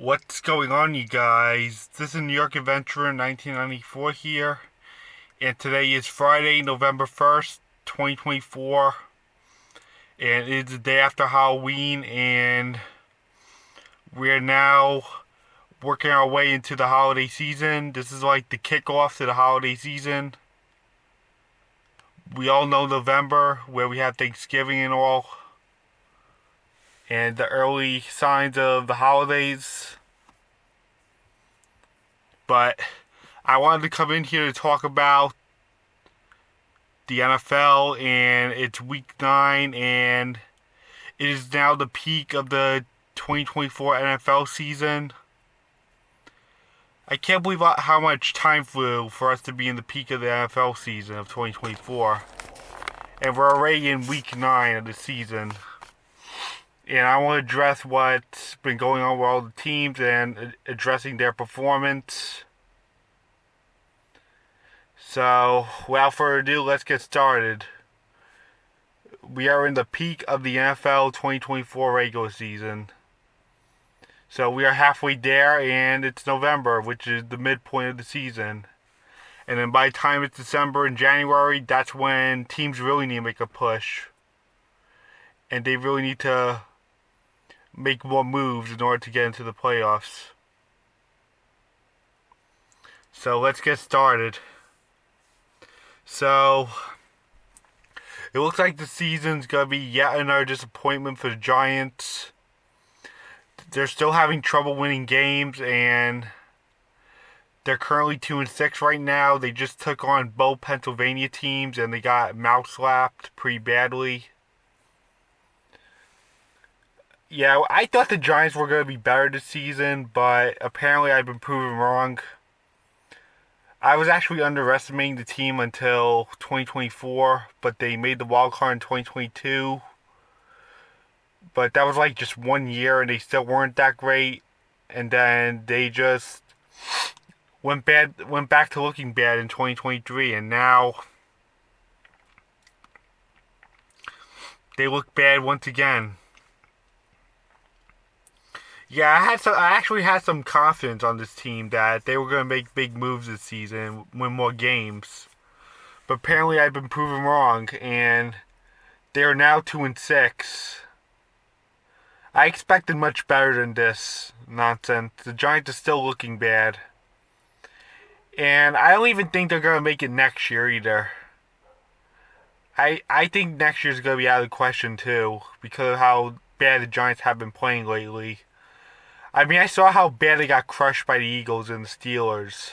What's going on, you guys? This is New York Adventurer 1994 here, and today is Friday, November 1st, 2024, and it's the day after Halloween, and we're now working our way into the holiday season. This is like the kickoff to the holiday season. We all know November, where we have Thanksgiving and all, and the early signs of the holidays. But I wanted to come in here to talk about the NFL, and it's week 9, and it is now the peak of the 2024 NFL season. I can't believe how much time flew for us to be in the peak of the NFL season of 2024. And we're already in week 9 of the season. And I want to address what's been going on with all the teams and addressing their performance. So, without further ado, let's get started. We are in the peak of the NFL 2024 regular season. So we are halfway there, and it's November, which is the midpoint of the season. And then by the time it's December and January, that's when teams really need to make a push. And they really need to make more moves in order to get into the playoffs. So let's get started. So, it looks like the season's going to be yet another disappointment for the Giants. They're still having trouble winning games, and they're currently 2-6 right now. They just took on both Pennsylvania teams, and they got mouse-slapped pretty badly. Yeah, I thought the Giants were going to be better this season, but apparently I've been proven wrong. I was actually underestimating the team until 2024, but they made the wild card in 2022. But that was like just 1 year, and they still weren't that great. And then they just went back to looking bad in 2023, and now they look bad once again. Yeah, I actually had some confidence on this team that they were going to make big moves this season, win more games. But apparently I've been proven wrong, and they are now 2-6. I expected much better than this nonsense. The Giants are still looking bad. And I don't even think they're going to make it next year either. I think next year's going to be out of the question too, because of how bad the Giants have been playing lately. I mean, I saw how bad they got crushed by the Eagles and the Steelers.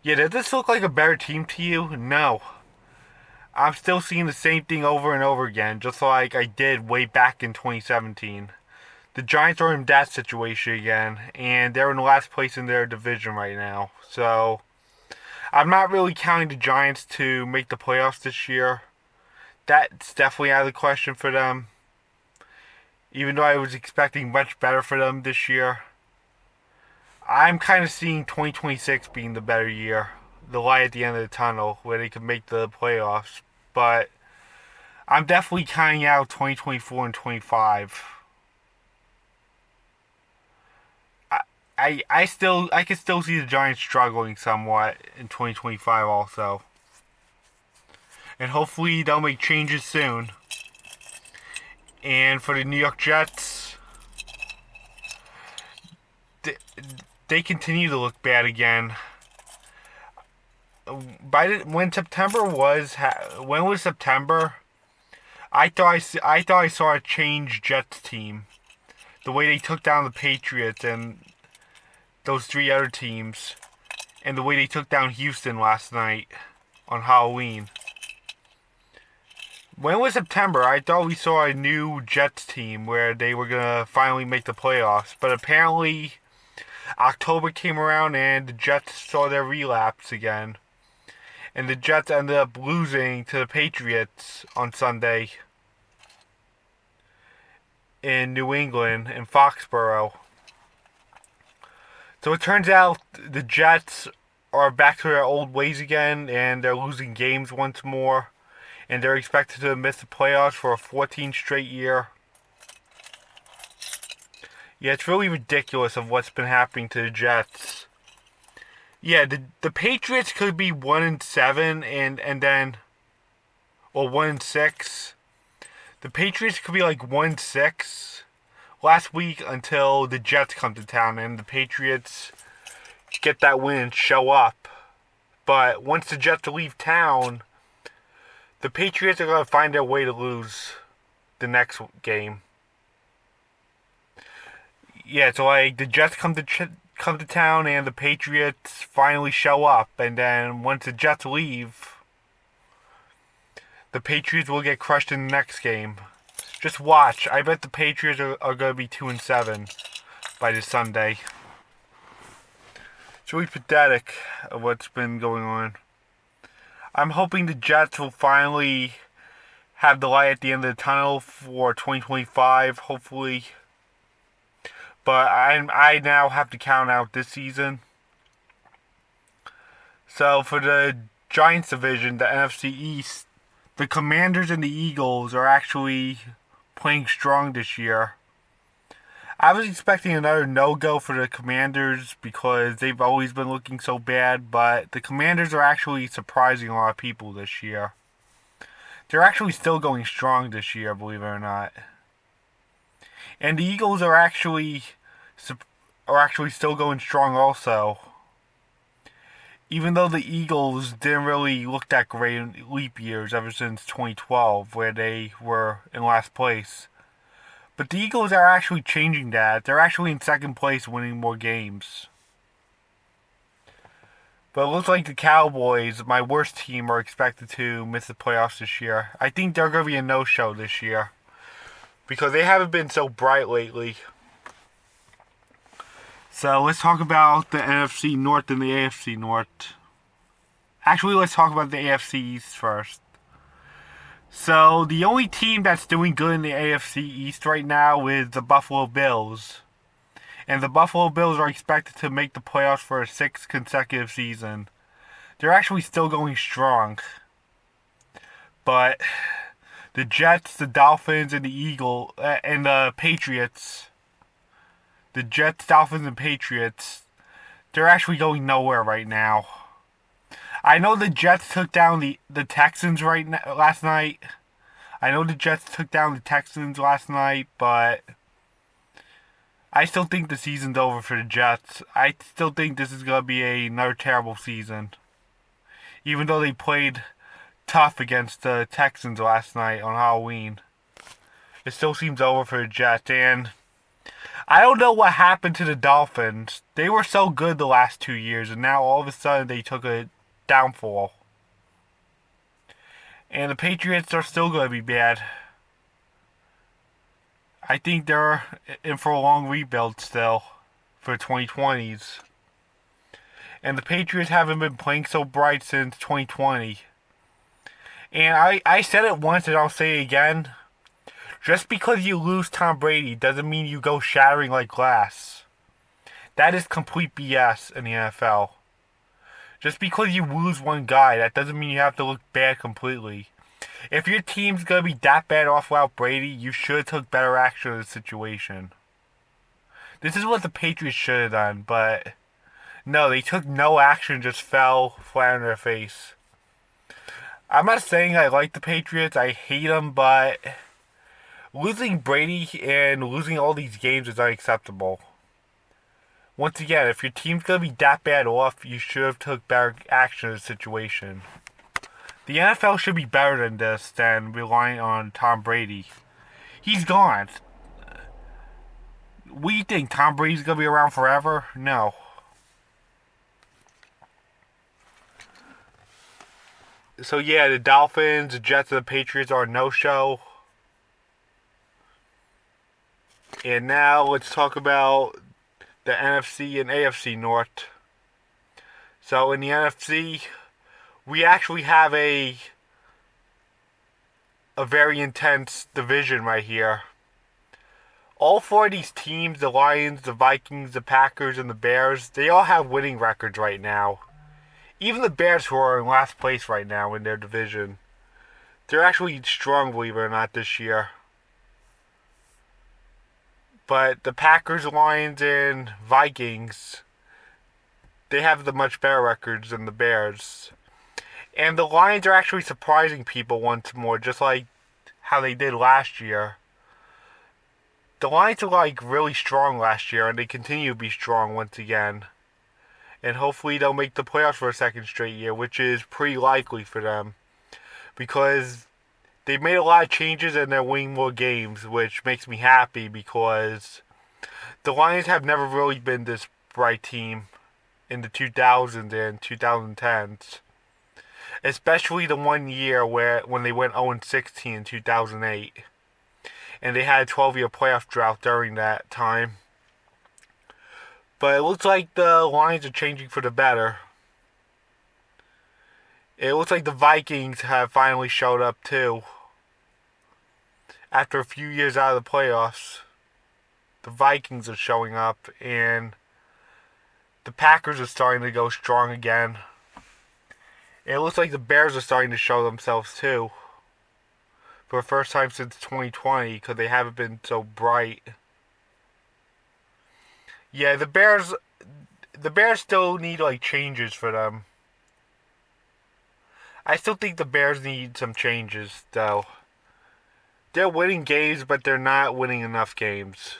Yeah, does this look like a better team to you? No. I'm still seeing the same thing over and over again, just like I did way back in 2017. The Giants are in that situation again, and they're in last place in their division right now. So, I'm not really counting the Giants to make the playoffs this year. That's definitely out of the question for them. Even though I was expecting much better for them this year. I'm kind of seeing 2026 being the better year. The light at the end of the tunnel where they could make the playoffs. But I'm definitely counting out 2024 and 25. I can still see the Giants struggling somewhat in 2025 also. And hopefully they'll make changes soon. And for the New York Jets, they continue to look bad again. When was September? I thought I saw a changed Jets team. The way they took down the Patriots and those 3 other teams, and the way they took down Houston last night on Halloween. When was September? I thought we saw a new Jets team where they were going to finally make the playoffs. But apparently, October came around and the Jets saw their relapse again. And the Jets ended up losing to the Patriots on Sunday in New England, in Foxborough. So it turns out the Jets are back to their old ways again, and they're losing games once more. And they're expected to miss the playoffs for a 14th straight year. Yeah, it's really ridiculous of what's been happening to the Jets. Yeah, the Patriots could be 1-7 and then, or 1-6. The Patriots could be like 1-6 last week until the Jets come to town and the Patriots get that win and show up. But once the Jets leave town, the Patriots are going to find their way to lose the next game. Yeah, so like the Jets come to town and the Patriots finally show up, and then once the Jets leave, the Patriots will get crushed in the next game. Just watch. I bet the Patriots are going to be 2-7 by this Sunday. It's really pathetic of what's been going on. I'm hoping the Jets will finally have the light at the end of the tunnel for 2025, hopefully. But I now have to count out this season. So for the Giants division, the NFC East, the Commanders and the Eagles are actually playing strong this year. I was expecting another no-go for the Commanders because they've always been looking so bad, but the Commanders are actually surprising a lot of people this year. They're actually still going strong this year, believe it or not. And the Eagles are actually still going strong also. Even though the Eagles didn't really look that great in leap years ever since 2012, where they were in last place. But the Eagles are actually changing that. They're actually in second place, winning more games. But it looks like the Cowboys, my worst team, are expected to miss the playoffs this year. I think they're going to be a no-show this year, because they haven't been so bright lately. So let's talk about the NFC North and the AFC North. Actually, let's talk about the AFC East first. So the only team that's doing good in the AFC East right now is the Buffalo Bills. And the Buffalo Bills are expected to make the playoffs for a 6th consecutive season. They're actually still going strong. But the Jets, the Dolphins, and the Patriots, the Jets, Dolphins, and Patriots, they're actually going nowhere right now. I know the Jets took down the Texans last night. But I still think the season's over for the Jets. I still think this is going to be another terrible season. Even though they played tough against the Texans last night on Halloween, it still seems over for the Jets. And I don't know what happened to the Dolphins. They were so good the last 2 years, and now all of a sudden they took a downfall. And the Patriots are still going to be bad. I think they're in for a long rebuild still for the 2020s. And the Patriots haven't been playing so bright since 2020. And I said it once and I'll say it again. Just because you lose Tom Brady doesn't mean you go shattering like glass. That is complete BS in the NFL. Just because you lose one guy, that doesn't mean you have to look bad completely. If your team's going to be that bad off without Brady, you should have took better action in the situation. This is what the Patriots should have done, but no, they took no action, just fell flat on their face. I'm not saying I like the Patriots, I hate them, but losing Brady and losing all these games is unacceptable. Once again, if your team's going to be that bad off, you should have took better action in the situation. The NFL should be better than this than relying on Tom Brady. He's gone. What do you think? Tom Brady's going to be around forever? No. So yeah, the Dolphins, the Jets, and the Patriots are a no-show. And now let's talk about the NFC and AFC North. So in the NFC, we actually have a very intense division right here. All four of these teams, the Lions, the Vikings, the Packers, and the Bears, they all have winning records right now. Even the Bears, who are in last place right now in their division, they're actually strong, believe it or not, this year. But the Packers, Lions, and Vikings, they have the much better records than the Bears. And the Lions are actually surprising people once more, just like how they did last year. The Lions were like really strong last year, and they continue to be strong once again. And hopefully they'll make the playoffs for a second straight year, which is pretty likely for them. Because they've made a lot of changes and they're winning more games, which makes me happy because the Lions have never really been this bright team in the 2000s and 2010s. Especially the one year when they went 0-16 in 2008. And they had a 12-year playoff drought during that time. But it looks like the Lions are changing for the better. It looks like the Vikings have finally showed up too. After a few years out of the playoffs, the Vikings are showing up, and the Packers are starting to go strong again. And it looks like the Bears are starting to show themselves too. For the first time since 2020, because they haven't been so bright. Yeah, the Bears still need like changes for them. I still think the Bears need some changes though. They're winning games, but they're not winning enough games.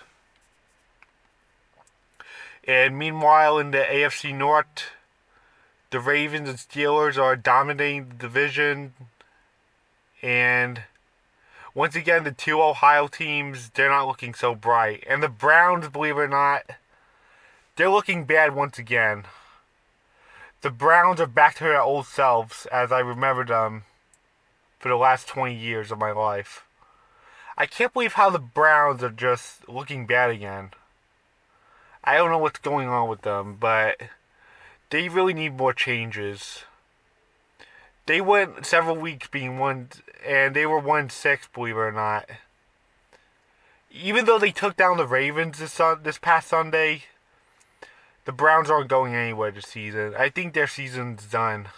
And meanwhile, in the AFC North, the Ravens and Steelers are dominating the division. And once again, the two Ohio teams, they're not looking so bright. And the Browns, believe it or not, they're looking bad once again. The Browns are back to their old selves as I remember them for the last 20 years of my life. I can't believe how the Browns are just looking bad again. I don't know what's going on with them, but they really need more changes. They went several weeks being one, and they were 1-6, believe it or not. Even though they took down the Ravens this past Sunday, the Browns aren't going anywhere this season. I think their season's done.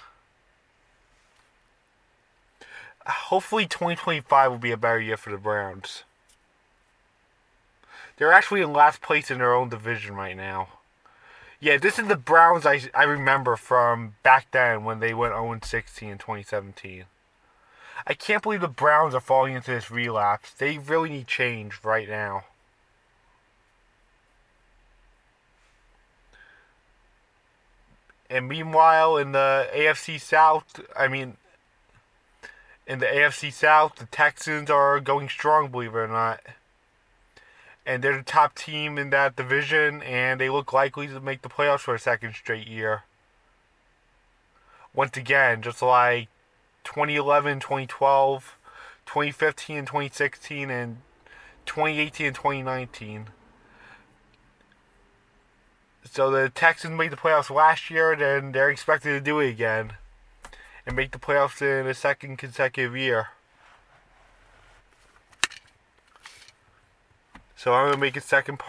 Hopefully 2025 will be a better year for the Browns. They're actually in last place in their own division right now. Yeah, this is the Browns I remember from back then when they went 0-16 in 2017. I can't believe the Browns are falling into this relapse. They really need change right now. And meanwhile, in the AFC South, the Texans are going strong, believe it or not. And they're the top team in that division, and they look likely to make the playoffs for a second straight year. Once again, just like 2011, 2012, 2015, and 2016, and 2018 and 2019. So the Texans made the playoffs last year, then they're expected to do it again. And make the playoffs in a second consecutive year. So I'm going to make a second part.